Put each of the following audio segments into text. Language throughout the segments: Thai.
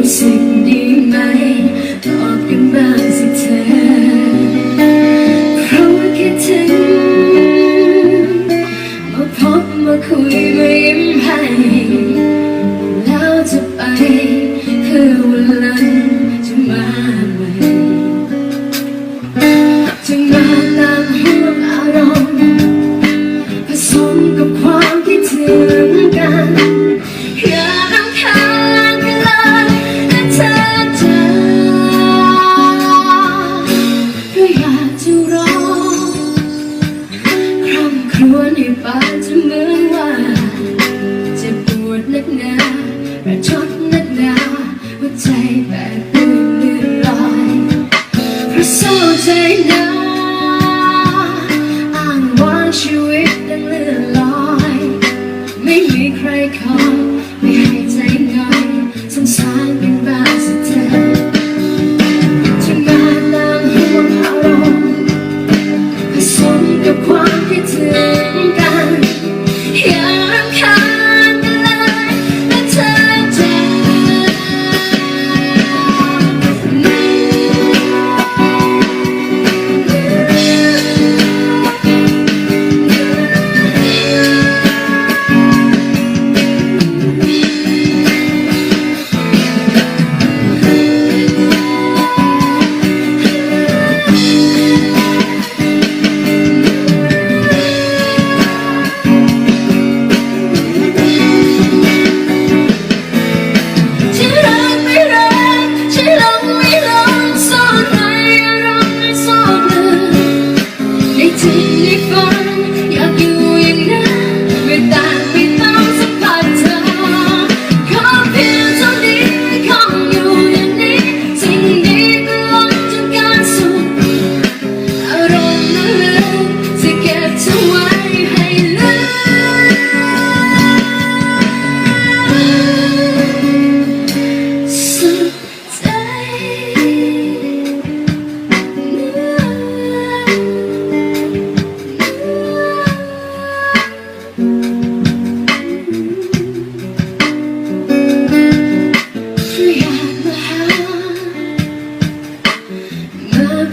รู้สึกดีไหมบอกกันบ้างสิเธอเพราะว่าคิดถึงมาพบมาคุยมายิ้มให้แล้วจะไปคือวันหลังจะมาใหม่จะมาตามห่วงอารมณ์ผสมกับความคิดถึงกันอย่ารำคาญกันเลยนะเธอจ๋าก็อยากจะร้องคร่ำครวญให้ปากจะเหมือนว่าเจ็บปวดนักหนาประชดนักหนาหัวใจแบบเลื่อนลอยเพราะเศร้าใจนะอ้างว่าชีวิตดังเลื่อนลอยไม่มีใครคอยไม่ให้ใจง่อยสงสารเป็นบ้าสิเธอจะมาตามห่วงอารมณ์ผสมกับความคิดถึงกันอย่ารำคาญกันเลยนะเธอจ๋า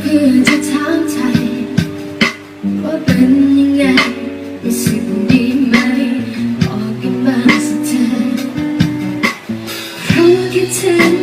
เพื่อจะถามไทยว่าเป็นยังไงรู้สึกดีไหมบอกกันบ้างสิเธอเพราะคิดถึง